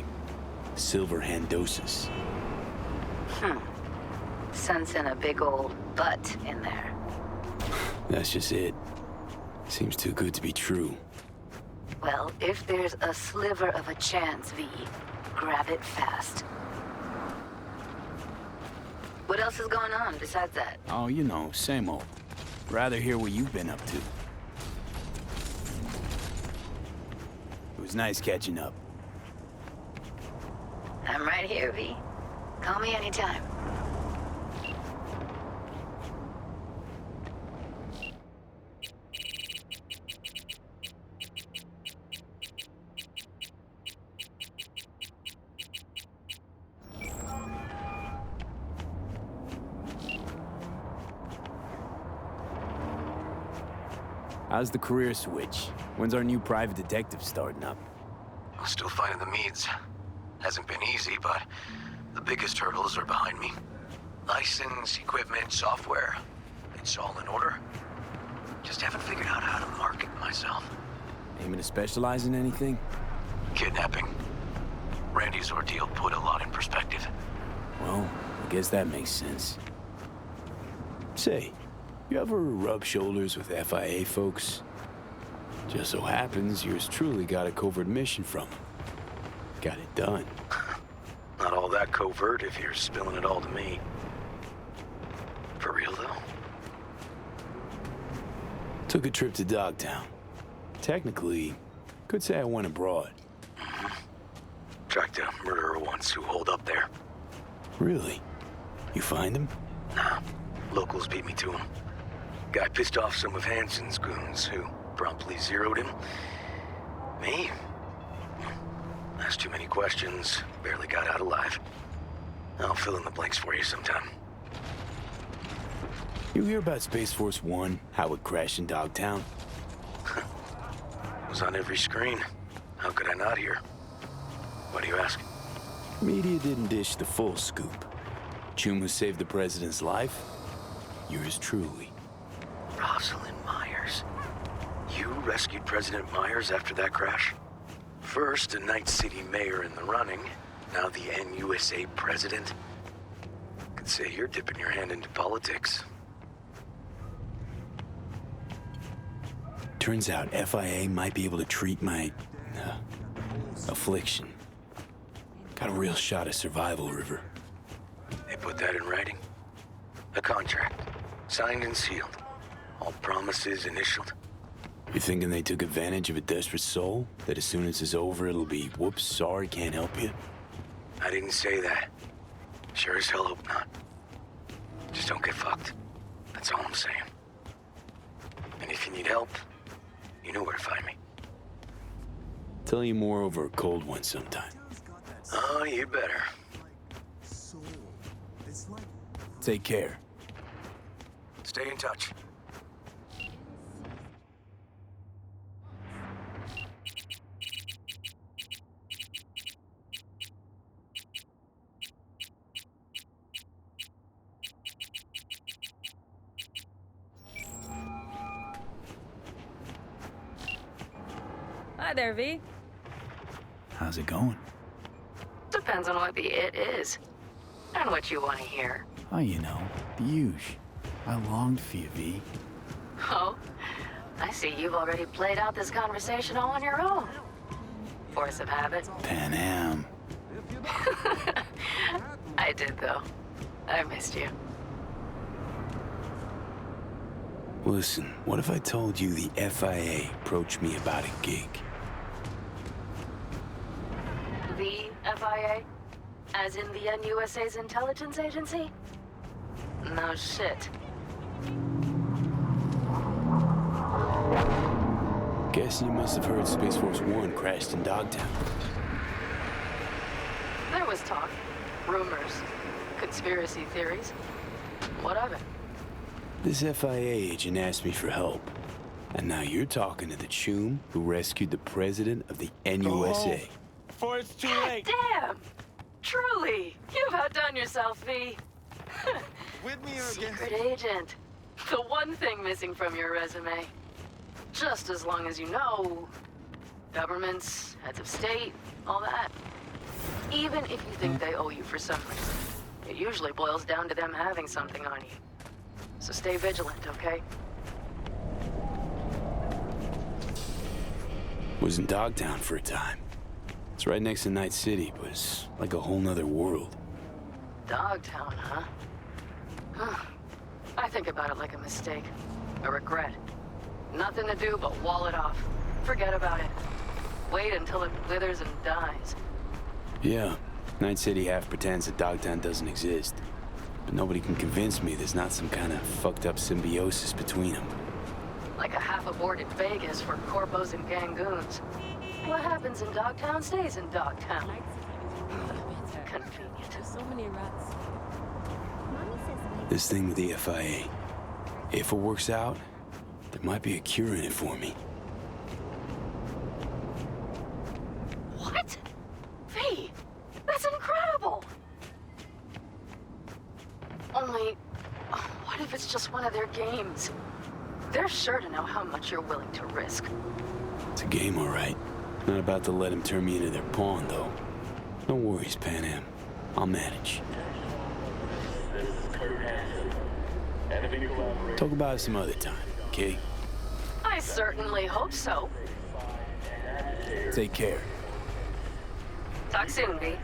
silver handosis. Sensing a big old butt in there. That's just it. Seems too good to be true. Well, if there's a sliver of a chance, V, grab it fast. What else is going on besides that? Oh, you know, same old. Rather hear what you've been up to. It was nice catching up. I'm right here, V. Call me anytime. How's the career switch? When's our new private detective starting up? I'm still finding the means. Hasn't been easy, but the biggest hurdles are behind me. License, equipment, software. it's all in order. Just haven't figured out how to market myself. Aiming to specialize in anything? Kidnapping. Randy's ordeal put a lot in perspective. Well, I guess that makes sense. Say, you ever rub shoulders with FIA folks? Just so happens yours truly got a covert mission from them. Got it done. Not all that covert if you're spilling it all to me. For real, though? Took a trip to Dogtown. Technically, could say I went abroad. Tracked a murderer once who holed up there. Really? You find him? Nah. Locals beat me to him. Guy pissed off some of Hansen's goons who promptly zeroed him. Me? Asked too many questions, barely got out alive. I'll fill in the blanks for you sometime. You hear about Space Force 1, how it crashed in Dogtown? Was on every screen. How could I not hear? Why do you ask? Media didn't dish the full scoop. Chuma saved the president's life. Yours truly. Rosalind Myers. You rescued President Myers after that crash? First, a Night City mayor in the running. Now the NUSA president. Could say you're dipping your hand into politics. Turns out FIA might be able to treat my... affliction. Got a real shot at survival, River. They put that in writing? A contract. Signed and sealed. All promises initialed. You thinking they took advantage of a desperate soul? That as soon as it's over, it'll be, whoops, sorry, can't help you? I didn't say that. Sure as hell hope not. Just don't get fucked. That's all I'm saying. And if you need help, you know where to find me. Tell you more over a cold one sometime. Oh, you better. Take care. Stay in touch. Hi there, V. How's it going? Depends on what the it is. And what you want to hear. Oh, you know, the huge. I longed for you, V. Oh, I see you've already played out this conversation all on your own. Force of habit. Pan Am. I did, though. I missed you. Listen, what if I told you the FIA approached me about a gig? The FIA? As in the NUSA's intelligence agency? No shit. Guess you must have heard Space Force 1 crashed in Dogtown. There was talk, rumors, conspiracy theories. What of it? This FIA agent asked me for help. And now you're talking to the chum who rescued the president of the NUSA. Before it's too late. Damn! Truly, you've outdone yourself, V. With me or Secret agent. The one thing missing from your resume. Just as long as you know. Governments, heads of state, all that. Even if you think they owe you for some reason. It usually boils down to them having something on you. So stay vigilant, okay? Was in Dogtown for a time. It's right next to Night City, but it's like a whole nother world. Dogtown, huh? I think about it like a mistake. A regret. Nothing to do but wall it off. Forget about it. Wait until it withers and dies. Yeah, Night City half pretends that Dogtown doesn't exist. But nobody can convince me there's not some kind of fucked up symbiosis between them. Like a half-aborted Vegas for corpos and gangoons. What happens in Dogtown stays in Dogtown. Convenient. There's so many rats. This thing with the FIA, if it works out, there might be a cure in it for me. What? V, that's incredible! Only, what if it's just one of their games. They're sure to know how much you're willing to risk. It's a game, all right. Not about to let him turn me into their pawn, though. No worries, Pan Am. I'll manage. Talk about it some other time, okay? I certainly hope so. Take care. Talk soon, V.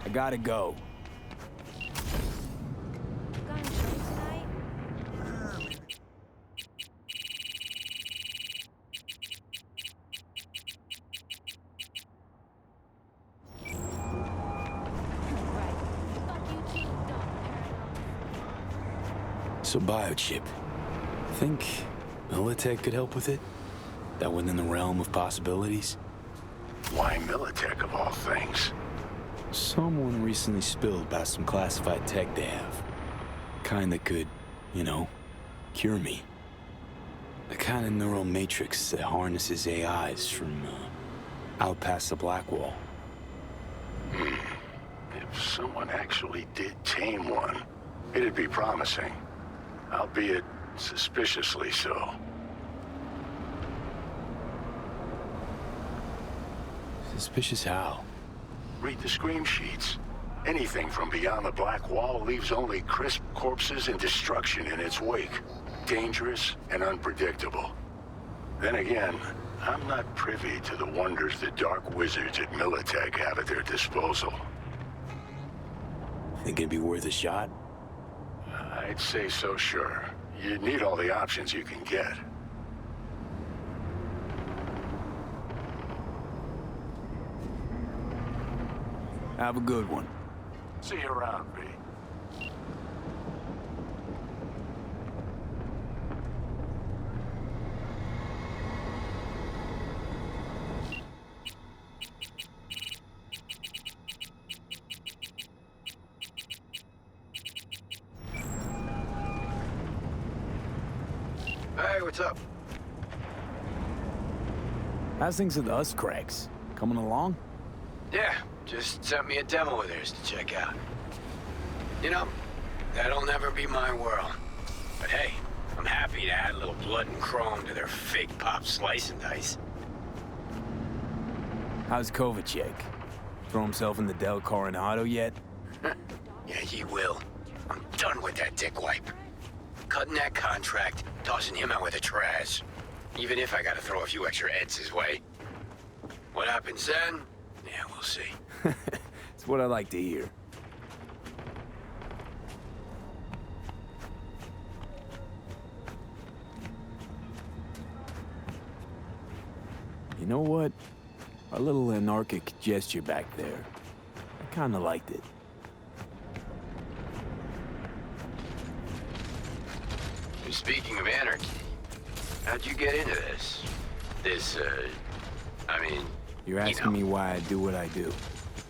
I gotta go. So biochip. Think Militech could help with it? That within the realm of possibilities? Why Militech of all things? Someone recently spilled about some classified tech they have. Kind that could, you know, cure me. The kind of neural matrix that harnesses AIs from out past the Black Wall. If someone actually did tame one, it'd be promising. Albeit suspiciously so. Suspicious how? Read the scream sheets. Anything from beyond the Black Wall leaves only crisp corpses and destruction in its wake. Dangerous and unpredictable. Then again, I'm not privy to the wonders the dark wizards at Militech have at their disposal. Think it'd be worth a shot? I'd say so, sure. You need all the options you can get. Have a good one. See you around, B. Hey, what's up? How's things with us cracks? Coming along? Yeah, just sent me a demo of theirs to check out. You know, that'll never be my world. But hey, I'm happy to add a little blood and chrome to their fake pop slice and dice. How's Kovacic? Throw himself in the Del Coronado yet? Yeah, he will. I'm done with that dickwipe. Cutting that contract, tossing him out with the trash. Even if I gotta throw a few extra eds his way. What happens then? Yeah, we'll see. It's what I like to hear. You know what? A little anarchic gesture back there. I kinda liked it. Speaking of anarchy, how'd you get into this? I mean... You're asking me why I do what I do.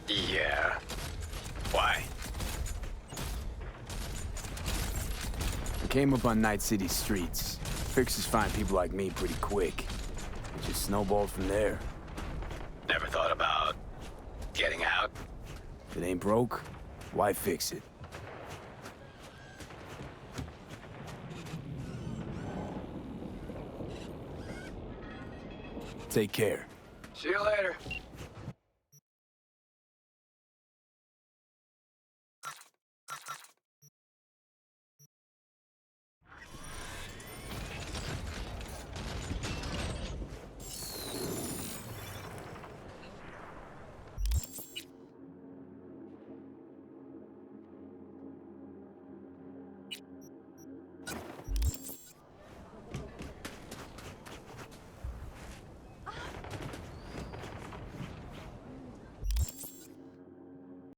Yeah. Why? I came up on Night City streets. Fixers find people like me pretty quick. It just snowballed from there. Never thought about getting out? If it ain't broke, why fix it? Take care. See you later.